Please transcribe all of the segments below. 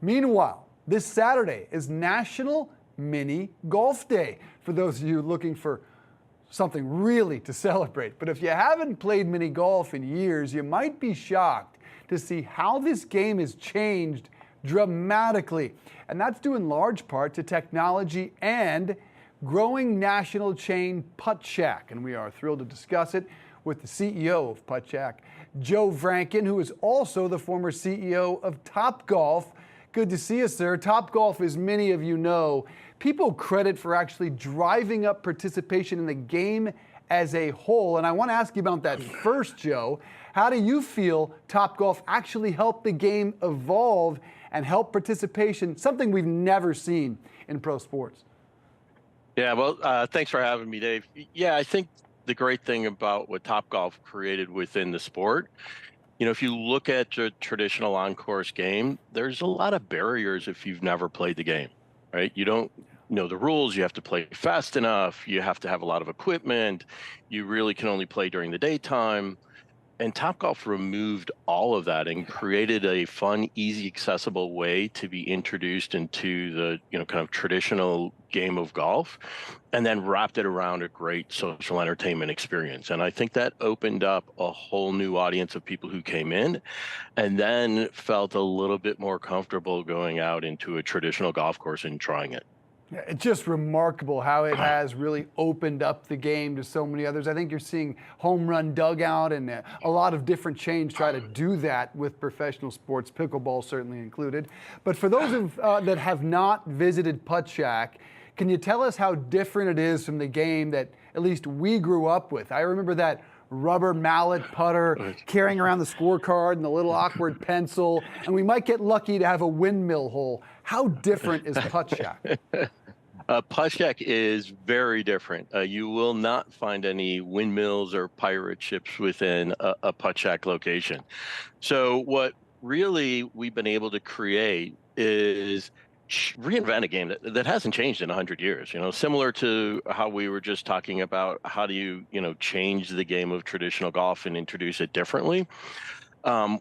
Meanwhile, this Saturday is National Mini Golf Day for those of you looking for something really to celebrate. But if you haven't played mini golf in years, you might be shocked to see how this game has changed dramatically. And that's due in large part to technology and growing national chain Puttshack. And we are thrilled to discuss it with the CEO of Puttshack, Joe Vranken, who is also the former CEO of Topgolf. Good to see you, sir. Topgolf, as many of you know, people credit for actually driving up participation in the game as a whole. And I want to ask you about that first, Joe. How do you feel Topgolf actually helped the game evolve and help participation, something we've never seen in pro sports? Yeah, well, thanks for having me, Dave. Yeah, I think the great thing about what Topgolf created within the sport, if you look at the traditional on-course game, there's a lot of barriers if you've never played the game, right? You don't know the rules. You have to play fast enough. You have to have a lot of equipment. You really can only play during the daytime. And Topgolf removed all of that and created a fun, easy, accessible way to be introduced into the, kind of traditional game of golf, and then wrapped it around a great social entertainment experience. And I think that opened up a whole new audience of people who came in and then felt a little bit more comfortable going out into a traditional golf course and trying it. It's just remarkable how it has really opened up the game to so many others. I think you're seeing Home Run Dugout and a lot of different chains try to do that with professional sports, pickleball certainly included. But for those that have not visited Puttshack, can you tell us how different it is from the game that at least we grew up with? I remember that rubber mallet putter carrying around the scorecard and the little awkward pencil, and we might get lucky to have a windmill hole. How different is Puttshack? Puttshack is very different. You will not find any windmills or pirate ships within a Puttshack location. So what really we've been able to create is reinvent a game that hasn't changed in 100 years, similar to how we were just talking about how do you, change the game of traditional golf and introduce it differently.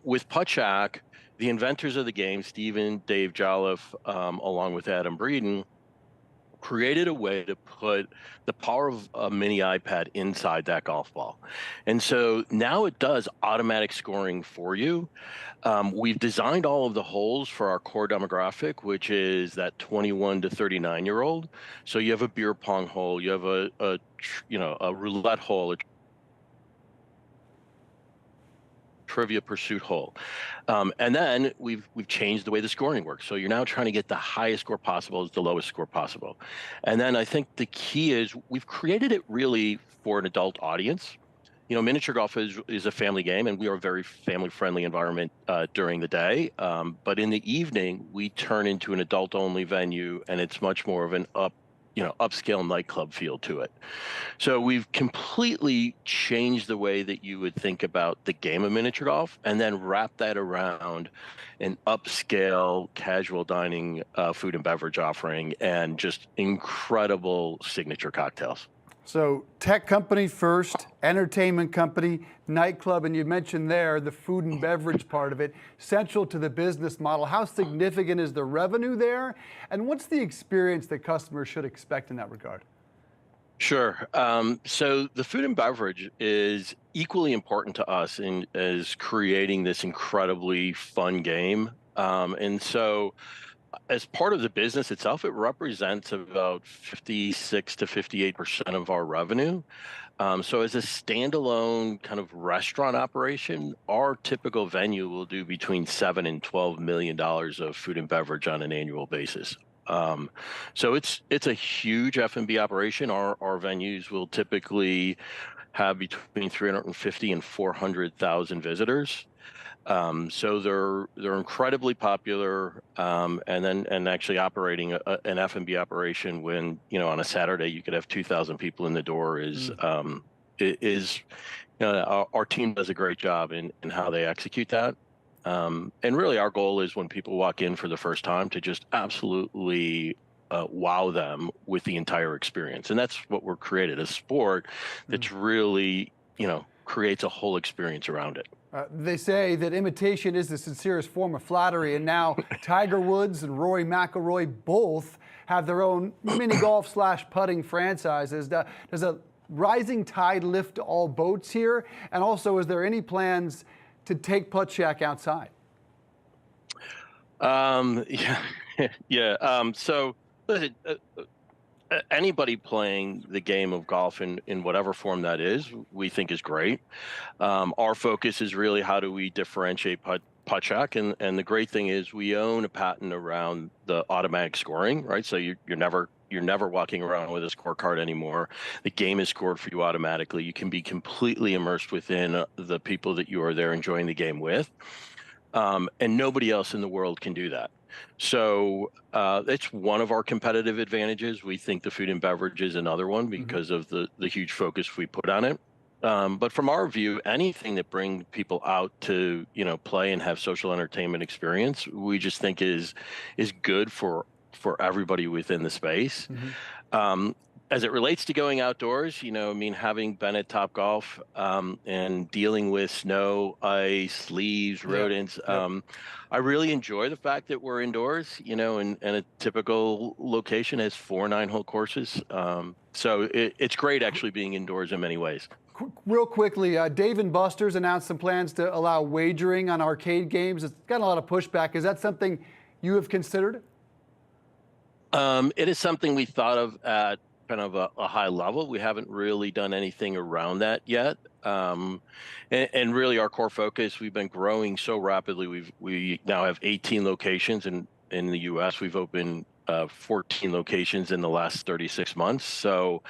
With Puttshack, the inventors of the game, Stephen Dave Jolliffe, along with Adam Breeden, created a way to put the power of a mini iPad inside that golf ball. And so now it does automatic scoring for you. We've designed all of the holes for our core demographic, which is that 21 to 39-year-old. So you have a beer pong hole, you have a roulette hole, a trivia pursuit hole. And then we've changed the way the scoring works. So you're now trying to get the highest score possible as the lowest score possible. And then I think the key is we've created it really for an adult audience. Miniature golf is a family game, and we are a very family-friendly environment during the day. But in the evening, we turn into an adult-only venue, and it's much more of an upscale nightclub feel to it. So we've completely changed the way that you would think about the game of miniature golf, and then wrap that around an upscale casual dining food and beverage offering, and just incredible signature cocktails. So tech company first, entertainment company, nightclub, and you mentioned there the food and beverage part of it, central to the business model. How significant is the revenue there? And what's the experience that customers should expect in that regard? Sure. So the food and beverage is equally important to us as creating this incredibly fun game. And so as part of the business itself, it represents about 56 to 58% of our revenue. So as a standalone kind of restaurant operation, our typical venue will do between $7 and $12 million of food and beverage on an annual basis. So it's a huge F&B operation. Our venues will typically have between 350 and 400,000 visitors. So they're incredibly popular, and actually operating an F&B operation when on a Saturday you could have 2,000 people in the door our team does a great job in how they execute that. And really our goal is when people walk in for the first time to just absolutely wow them with the entire experience. And that's what we're created, a sport that's really creates a whole experience around it. They say that imitation is the sincerest form of flattery, and now Tiger Woods and Rory McIlroy both have their own mini golf / putting franchises. Does a rising tide lift all boats here? And also, is there any plans to take Putt Shack outside? Yeah, yeah. So listen, anybody playing the game of golf in whatever form that is, we think is great. Our focus is really how do we differentiate putt shack, and the great thing is we own a patent around the automatic scoring, right? So you're never walking around with a scorecard anymore. The game is scored for you automatically. You can be completely immersed within the people that you are there enjoying the game with. And nobody else in the world can do that. So it's one of our competitive advantages. We think the food and beverage is another one because of the huge focus we put on it. But from our view, anything that brings people out to play and have social entertainment experience, we just think is good for everybody within the space. As it relates to going outdoors, having been at Topgolf and dealing with snow, ice, leaves, rodents, I really enjoy the fact that we're indoors, and a typical location has 4 9-hole courses. So it's great actually being indoors in many ways. Real quickly, Dave & Buster's announced some plans to allow wagering on arcade games. It's gotten a lot of pushback. Is that something you have considered? It is something we thought of at kind of a high level. We haven't really done anything around that yet. And really our core focus, we've been growing so rapidly. We now have 18 locations in the US. We've opened 14 locations in the last 36 months. So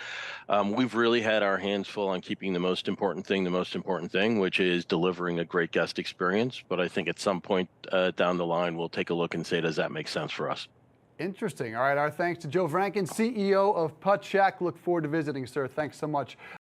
we've really had our hands full on keeping the most important thing, which is delivering a great guest experience. But I think at some point down the line, we'll take a look and say, does that make sense for us? Interesting. All right. Our thanks to Joe Vranken, CEO of Putt Shack. Look forward to visiting, sir. Thanks so much.